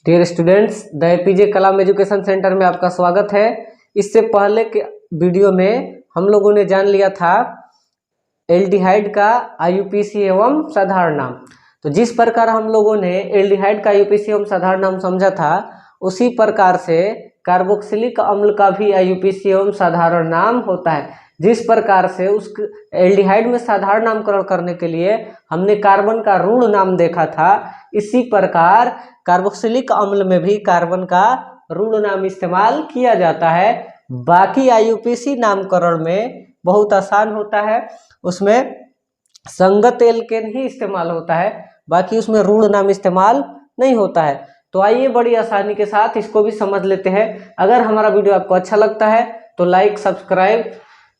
Dear students, the APJ Kalam education centre में आपका स्वागत है। इससे पहले के वीडियो में हम लोगों ने जान लिया था एल्डिहाइड का आईयूपीसी एवं साधारण नाम। तो जिस प्रकार हम लोगों ने एल्डिहाइड का आईयूपीसी एवं साधारण नाम समझा था, उसी प्रकार से कार्बोक्सिलिक अम्ल का भी आईयूपीसी एवं साधारण नाम होता है। जिस प्रकार से उस एल्डिहाइड में साधारण नामकरण करने के लिए हमने कार्बन का ऋण नाम देखा था, इसी प्रकार कार्बोक्सिलिक अम्ल में भी कार्बन का ऋण नाम इस्तेमाल किया जाता है। बाकी आईयूपीसी नामकरण में बहुत आसान होता है, उसमें संगत एल्केन ही इस्तेमाल होता है, बाकी उसमें ऋण नाम इस्तेमाल नहीं होता है। तो आइए बड़ी आसानी के साथ इसको भी समझ लेते हैं। अगर हमारा वीडियो आपको अच्छा लगता है तो लाइक सब्सक्राइब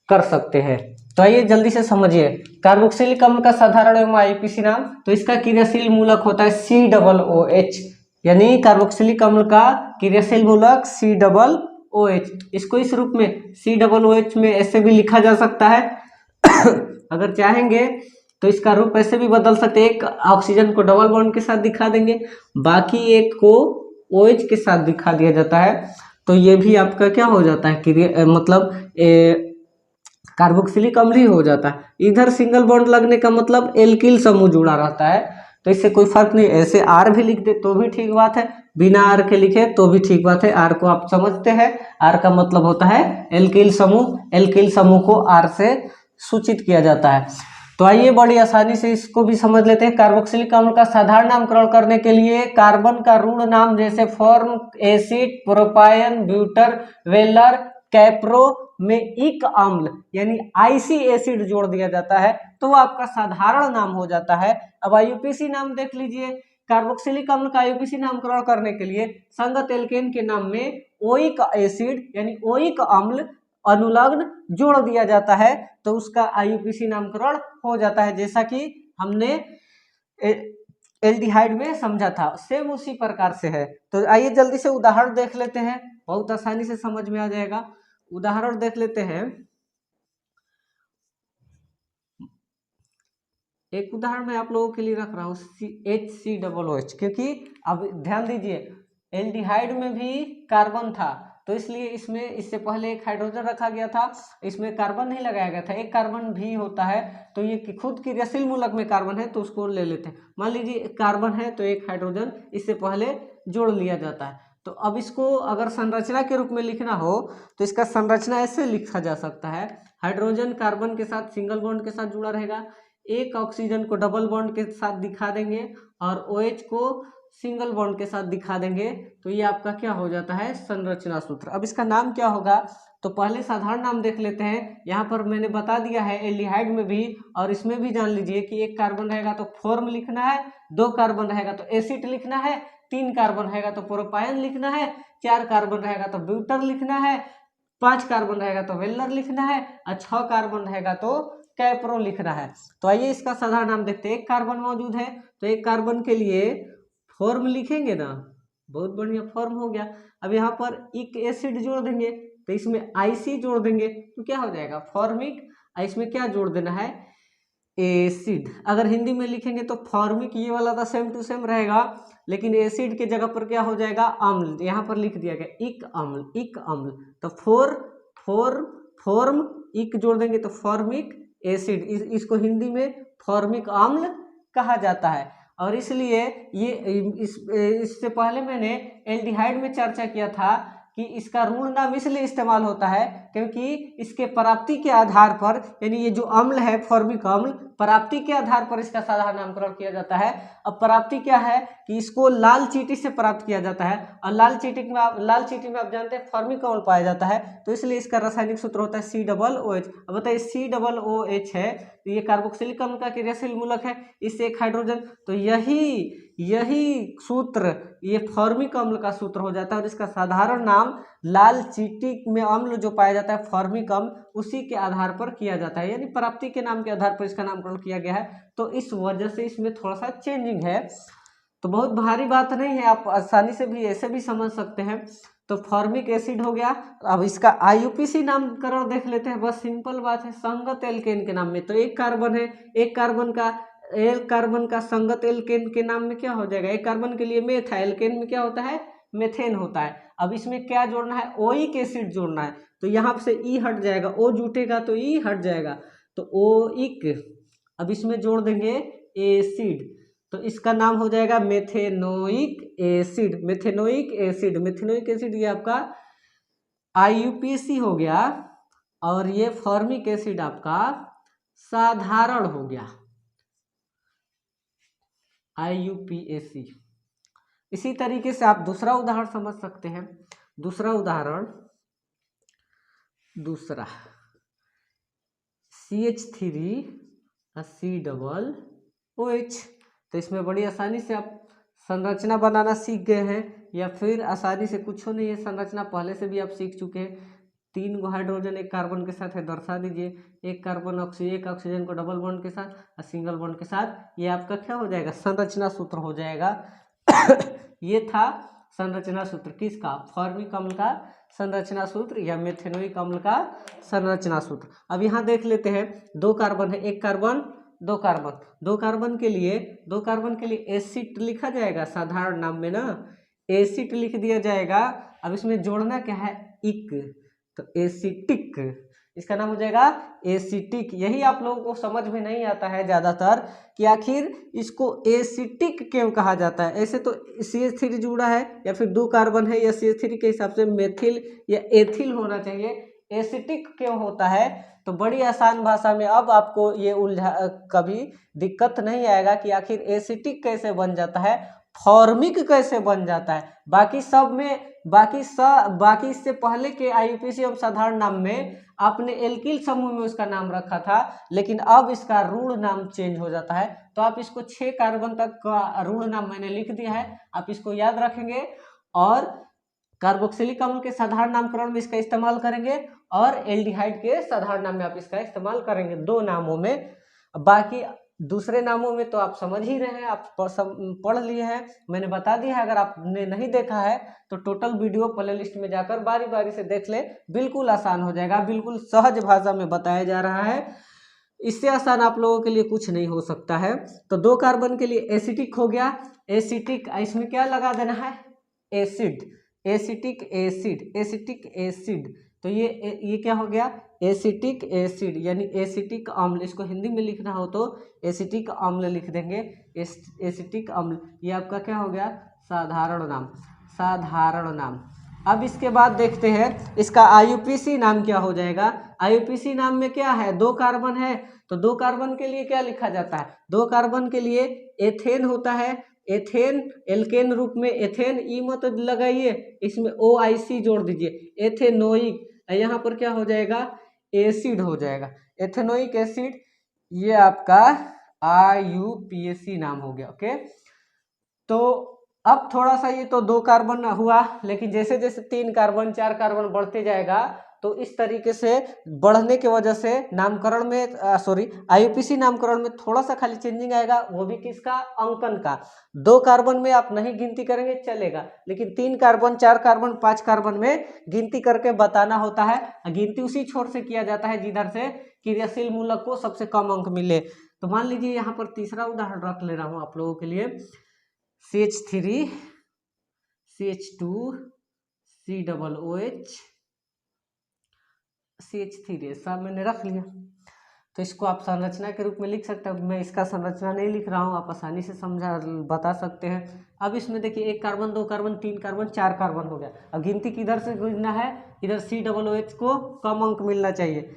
कर सकते हैं। तो आइए जल्दी से समझिए कार्बोक्सिलिक अम्ल का साधारण एवं आईयूपीसी नाम। तो इसका क्रियाशील मूलक होता है COOH, यानी कार्बोक्सिलिक अम्ल का क्रियाशील मूलक COOH। इसको इस रूप में COOH में ऐसे भी लिखा जा सकता है अगर चाहेंगे तो इसका रूप ऐसे भी बदल सकते हैं। एक ऑक्सीजन को डबल बॉन्ड के साथ दिखा देंगे, बाकी एक को OH के साथ दिखा दिया जाता है। तो ये भी आपका क्या हो जाता है, मतलब कार्बोक्सिलिक अम्ल ही हो जाता है। इधर सिंगल बॉन्ड लगने का मतलब एल्किल समूह जुड़ा रहता है, तो इससे कोई फर्क नहीं। ऐसे आर भी लिख दे तो भी ठीक बात है, बिना आर के लिखे तो भी ठीक बात है। आर को आप समझते हैं, आर का मतलब होता है एल्किल समूह। एल्किल समूह को आर से सूचित किया जाता है। तो आइए बड़ी आसानी से इसको भी समझ लेते हैं। कार्बोक्सिलिक अम्ल का साधारण नामकरण करने के लिए कार्बन का ऋण नाम जैसे फॉर्म एसिड, प्रोपायन, ब्यूटर, वेलर, कैप्रो में इक अम्ल यानी आईसी एसिड जोड़ दिया जाता है तो वो आपका साधारण नाम हो जाता है। अब आईयूपीसी नाम देख लीजिए। कार्बोक्सिलिक अम्ल का आईयूपीसी नामकरण करने के लिए संगत एल्केन के नाम में ओइक एसिड यानी ओइक अम्ल अनुलग्न जोड़ दिया जाता है तो उसका आईयूपीसी नामकरण हो जाता है, जैसा कि हमने एल्डिहाइड में समझा था, सेम उसी प्रकार से है। तो आइए जल्दी से उदाहरण देख लेते हैं, बहुत आसानी से समझ में आ जाएगा। उदाहरण देख लेते हैं। एक उदाहरण मैं आप लोगों के लिए रख रहा हूँ HCOOH, क्योंकि अब ध्यान दीजिए एल्डिहाइड में भी कार्बन था तो इसलिए इसमें इससे पहले एक हाइड्रोजन रखा गया था, इसमें कार्बन नहीं लगाया गया था। एक कार्बन भी होता है तो ये खुद क्रियाशील मूलक में कार्बन है तो उसको ले लेते हैं। मान लीजिए कार्बन है तो एक हाइड्रोजन इससे पहले जोड़ लिया जाता है। तो अब इसको अगर संरचना के रूप में लिखना हो तो इसका संरचना ऐसे लिखा जा सकता है। हाइड्रोजन कार्बन के साथ सिंगल बॉन्ड के साथ जुड़ा रहेगा, एक ऑक्सीजन को डबल बॉन्ड के साथ दिखा देंगे और OH को सिंगल बॉन्ड के साथ दिखा देंगे। तो ये आपका क्या हो जाता है, संरचना सूत्र। अब इसका नाम क्या होगा, तो पहले साधारण नाम देख लेते हैं। यहाँ पर मैंने बता दिया है एल्डिहाइड में भी और इसमें भी जान लीजिए कि एक कार्बन रहेगा तो फॉर्म लिखना है, दो कार्बन रहेगा तो एसिड लिखना है, तीन कार्बन रहेगा तो प्रोपायन लिखना है, चार कार्बन रहेगा तो ब्यूटर लिखना है, पांच कार्बन रहेगा तो वेलर लिखना है और छह कार्बन रहेगा तो कैप्रो लिखना है। तो आइए इसका साधारण नाम देखते हैं। एक कार्बन मौजूद है तो एक कार्बन के लिए फॉर्म लिखेंगे ना, बहुत बढ़िया फॉर्म हो गया। अब यहाँ पर एक एसिड जोड़ देंगे तो इसमें आईसी जोड़ देंगे तो क्या हो जाएगा फॉर्मिक, इसमें क्या जोड़ देना है एसिड। अगर हिंदी में लिखेंगे तो फॉर्मिक ये वाला तो सेम टू सेम रहेगा, लेकिन एसिड के जगह पर क्या हो जाएगा अम्ल, यहाँ पर लिख दिया गया इक अम्ल। इक अम्ल तो फॉर्म इक जोड़ देंगे तो फॉर्मिक एसिड, इसको हिंदी में फॉर्मिक अम्ल कहा जाता है। और इसलिए ये इससे पहले मैंने एल्डिहाइड में चर्चा किया था कि इसका ऋण नाम इसलिए इस्तेमाल होता है क्योंकि इसके प्राप्ति के आधार पर, यानी ये जो अम्ल है फॉर्मिक अम्ल, प्राप्ति के आधार पर इसका साधारण नामकरण किया जाता है। अब प्राप्ति क्या है कि इसको लाल चींटी से प्राप्त किया जाता है और लाल चींटी में आप जानते हैं फॉर्मिक अम्ल पाया जाता है, तो इसलिए इसका रासायनिक सूत्र होता है COOH। अब बताइए COOH है तो ये कार्बोक्सिलिक अम्ल का क्रियाशील मूलक है, इससे एक हाइड्रोजन, तो यही सूत्र ये फॉर्मिक अम्ल का सूत्र हो जाता है और इसका साधारण नाम लाल चींटी में अम्ल जो पाया जाता है फॉर्मिक अम्ल, उसी के आधार पर किया जाता है, यानी प्राप्ति के नाम के आधार पर इसका नामकरण किया गया है। तो इस वजह से इसमें थोड़ा सा चेंजिंग है, तो बहुत भारी बात नहीं है, आप आसानी से भी ऐसे भी समझ सकते हैं। तो फॉर्मिक एसिड हो गया। अब इसका आईयूपीसी नामकरण देख लेते हैं, बस सिंपल बात है, संगत एल्केन के नाम में। तो एक कार्बन है, एक कार्बन का एक कार्बन का संगत एल्केन के नाम में क्या हो जाएगा, एक कार्बन के लिए मेथ है, एल्केन में क्या होता है, मेथेन होता है। अब इसमें क्या जोड़ना है, ओइक एसिड जोड़ना है, तो यहाँ से ई हट जाएगा, ओ जुटेगा तो ई हट जाएगा, तो ओइक, अब इसमें जोड़ देंगे एसिड, तो इसका नाम हो जाएगा methanoic acid. Methanoic acid, methanoic acid ये आपका IUPAC हो गया, और ये फॉर्मिक एसिड आपका साधारण हो गया, IUPAC। इसी तरीके से आप दूसरा उदाहरण समझ सकते हैं। दूसरा उदाहरण, दूसरा CH3COOH, तो इसमें बड़ी आसानी से आप संरचना बनाना सीख गए हैं, या फिर आसानी से कुछ नहीं है, संरचना पहले से भी आप सीख चुके हैं। 3 गो हाइड्रोजन एक कार्बन के साथ है, दर्शा दीजिए। एक कार्बन एक ऑक्सीजन को डबल बॉन्ड के साथ और सिंगल बॉन्ड के साथ, ये आपका क्या हो जाएगा, संरचना सूत्र हो जाएगा। ये था संरचना सूत्र किसका, फॉर्मिक अम्ल का संरचना सूत्र या मेथेनोइक अम्ल का संरचना सूत्र। अब यहाँ देख लेते हैं, 2 कार्बन है, एक कार्बन, 2 कार्बन, 2 कार्बन के लिए एसिड लिखा जाएगा साधारण नाम में ना, एसिड लिख दिया जाएगा। अब इसमें जोड़ना क्या है, इक, तो एसिटिक, इसका नाम हो जाएगा एसिटिक। यही आप लोगों को समझ में नहीं आता है ज़्यादातर कि आखिर इसको एसिटिक क्यों कहा जाता है। ऐसे तो CH3 जुड़ा है या फिर 2 कार्बन है, या CH3 के हिसाब से मेथिल या एथिल होना चाहिए, एसिटिक क्यों होता है। तो बड़ी आसान भाषा में अब आपको ये कभी दिक्कत नहीं आएगा कि आखिर एसिटिक कैसे बन जाता है, फॉर्मिक कैसे बन जाता है। बाकी सब में बाकी इससे पहले के IUPAC एवं साधारण नाम में आपने एल्किल समूह में उसका नाम रखा था, लेकिन अब इसका ऋण नाम चेंज हो जाता है। तो आप इसको 6 कार्बन तक का ऋण नाम मैंने लिख दिया है, आप इसको याद रखेंगे, और कार्बोक्सिलिक अम्ल के साधारण नामकरण में इसका इस्तेमाल करेंगे, और एल्डिहाइड के साधारण नाम में आप इसका इस्तेमाल करेंगे, 2 नामों में। बाकी दूसरे नामों में तो आप समझ ही रहे हैं, आप पढ़ लिए हैं, मैंने बता दिया है। अगर आपने नहीं देखा है तो टोटल वीडियो प्ले लिस्ट में जाकर बारी बारी से देख ले, बिल्कुल आसान हो जाएगा, बिल्कुल सहज भाषा में बताया जा रहा है। इससे आसान आप लोगों के लिए कुछ नहीं हो सकता है। तो 2 कार्बन के लिए एसिटिक हो गया, एसिटिक, इसमें क्या लगा देना है, एसिड, एसिटिक एसिड, तो ये क्या हो गया, एसिटिक एसिड यानी एसिटिक अम्ल। इसको हिंदी में लिखना हो तो एसिटिक अम्ल लिख देंगे, एसिटिक अम्ल। ये आपका क्या हो गया, साधारण नाम। अब इसके बाद देखते हैं इसका IUPAC नाम क्या हो जाएगा। IUPAC नाम में क्या है, 2 कार्बन है, तो 2 कार्बन के लिए क्या लिखा जाता है, 2 कार्बन के लिए एथेन होता है, एथेन एल्केन रूप में एथेन, ई मत लगाइए, इसमें OIC जोड़ दीजिए, एथेनोइक, यहाँ पर क्या हो जाएगा, एसिड हो जाएगा, एथेनोइक एसिड। ये आपका IUPAC नाम हो गया। ओके, तो अब थोड़ा सा ये तो 2 कार्बन हुआ, लेकिन जैसे जैसे 3 कार्बन 4 कार्बन बढ़ते जाएगा, तो इस तरीके से बढ़ने की वजह से नामकरण में IUPAC नामकरण में थोड़ा सा खाली चेंजिंग आएगा, वो भी किसका, अंकन का। 2 कार्बन में आप नहीं गिनती करेंगे चलेगा, लेकिन 3 कार्बन 4 कार्बन 5 कार्बन में गिनती करके बताना होता है। गिनती उसी छोर से किया जाता है जिधर से क्रियाशील मूलक को सबसे कम अंक मिले। तो मान लीजिए यहाँ पर तीसरा उदाहरण रख ले रहा हूँ आप लोगों के लिए, CH3 CH2 COOH CH3 सब मैंने रख लिया। तो इसको आप संरचना के रूप में लिख सकते हैं। मैं इसका संरचना नहीं लिख रहा हूँ, आप आसानी से बता सकते हैं। अब इसमें देखिए 1 कार्बन 2 कार्बन 3 कार्बन 4 कार्बन हो गया। अब गिनती किधर से गिनना है, इधर COOH को कम अंक मिलना चाहिए।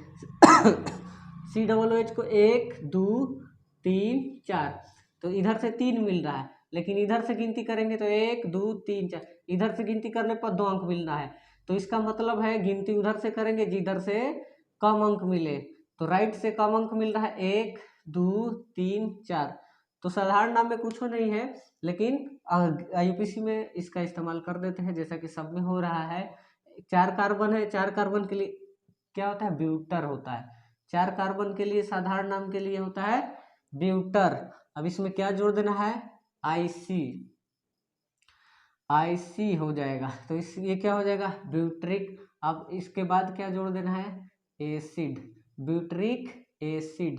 COOH को 1 2 3 4, तो इधर से 3 मिल रहा है, लेकिन इधर से गिनती करेंगे तो 1 2 3 4, इधर से गिनती करने पर 2 अंक मिलना है। तो इसका मतलब है गिनती उधर से करेंगे जिधर से कम अंक मिले। तो राइट से कम अंक मिल रहा है 1 2 3 4। तो साधारण नाम में कुछ नहीं है, लेकिन IUPAC में इसका इस्तेमाल कर देते हैं, जैसा कि सब में हो रहा है। 4 कार्बन है, 4 कार्बन के लिए क्या होता है, ब्यूटर होता है। 4 कार्बन के लिए साधारण नाम के लिए होता है ब्यूटर। अब इसमें क्या जोड़ देना है, IC हो जाएगा, तो ये क्या हो जाएगा, ब्यूट्रिक। अब इसके बाद क्या जोड़ देना है, acid, butyric acid,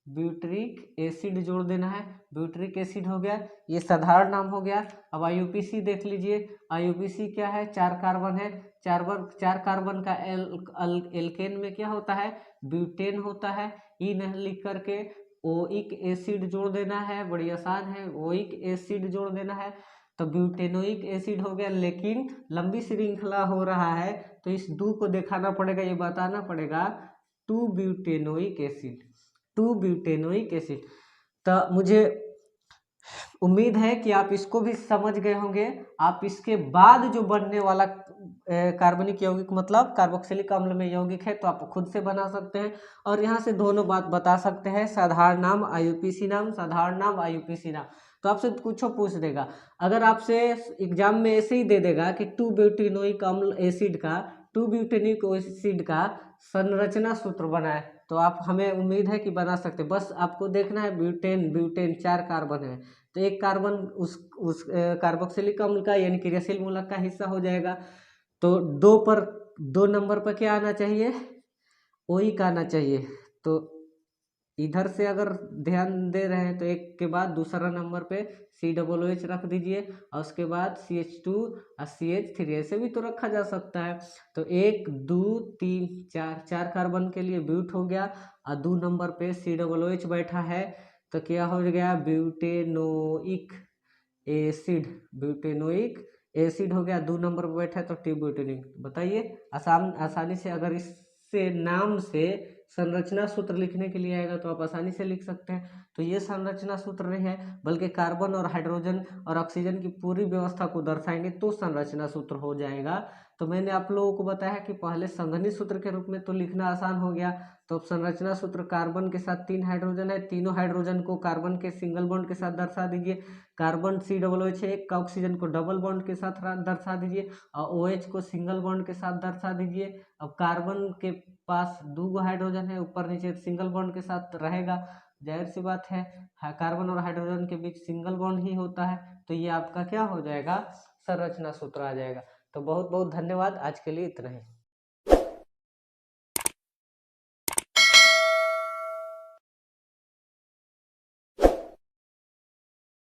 butyric acid जोड़ देना है। ब्यूटरिक एसिड हो गया, ये साधारण नाम हो गया। अब आईयूपीसी देख लीजिए, आईयूपीसी क्या है, 4 कार्बन है। 4 कार्बन का एल्केन में क्या होता है, ब्यूटेन होता है। ई नहीं लिख करके ओइक एसिड जोड़ देना है, बड़ी आसान है, ओइक एसिड जोड़ देना है। तो ब्यूटेनोइक एसिड हो गया, लेकिन लंबी श्रृंखला हो रहा है तो इस दो को दिखाना पड़ेगा, ये बताना पड़ेगा 2 ब्यूटेनोइक एसिड, 2 ब्यूटेनोइक एसिड। तो मुझे उम्मीद है कि आप इसको भी समझ गए होंगे। आप इसके बाद जो बनने वाला कार्बनिक यौगिक मतलब कार्बोक्सिलिक अम्ल में यौगिक है तो आप खुद से बना सकते हैं, और यहाँ से दोनों बात बता सकते हैं, साधारण नाम आईयूपीसी नाम, साधारण नाम आईयूपीसी नाम। तो आपसे कुछ पूछ देगा, अगर आपसे एग्जाम में ऐसे ही दे देगा कि 2 ब्यूटेनोइक अम्ल एसिड का, 2 ब्यूटेनिक एसिड का संरचना सूत्र बनाए, तो आप, हमें उम्मीद है कि बना सकते हैं। बस आपको देखना है ब्यूटेन, ब्यूटेन 4 कार्बन है तो एक कार्बन उस कार्बोक्सिलिक अम्ल का यानी क्रियाशील मूलक का हिस्सा हो जाएगा। तो 2 नंबर पर क्या आना चाहिए, ओइक आना चाहिए। तो इधर से अगर ध्यान दे रहे हैं तो एक के बाद दूसरा नंबर पे COOH रख दीजिए, और उसके बाद CH2 और CH3, ऐसे भी तो रखा जा सकता है। तो 1 2 3 4, 4 कार्बन के लिए ब्यूट हो गया, और 2 नंबर पे COOH बैठा है, तो क्या हो गया, ब्यूटेनोइक एसिड, ब्यूटेनोइक एसिड हो गया। 2 नंबर पर बैठा है तो ट्यूब्यूटेनिक। बताइए, आसानी से अगर इससे नाम से संरचना सूत्र लिखने के लिए आएगा तो आप आसानी से लिख सकते हैं। तो ये संरचना सूत्र नहीं है, बल्कि कार्बन और हाइड्रोजन और ऑक्सीजन की पूरी व्यवस्था को दर्शाएंगे तो संरचना सूत्र हो जाएगा। तो मैंने आप लोगों को बताया कि पहले संघनित सूत्र के रूप में तो लिखना आसान हो गया। तो संरचना सूत्र, कार्बन के साथ 3 हाइड्रोजन है, तीनों हाइड्रोजन को कार्बन के सिंगल बॉन्ड के साथ दर्शा दीजिए। कार्बन COOH है, एक का ऑक्सीजन को डबल बॉन्ड के साथ दर्शा दीजिए, और OH को सिंगल बॉन्ड के साथ दर्शा दीजिए। अब कार्बन के पास 2 हाइड्रोजन है, ऊपर नीचे सिंगल बॉन्ड के साथ रहेगा, जाहिर सी बात है, कार्बन और हाइड्रोजन के बीच सिंगल बॉन्ड ही होता है। तो ये आपका क्या हो जाएगा, संरचना सूत्र आ जाएगा। तो बहुत बहुत धन्यवाद, आज के लिए इतना ही।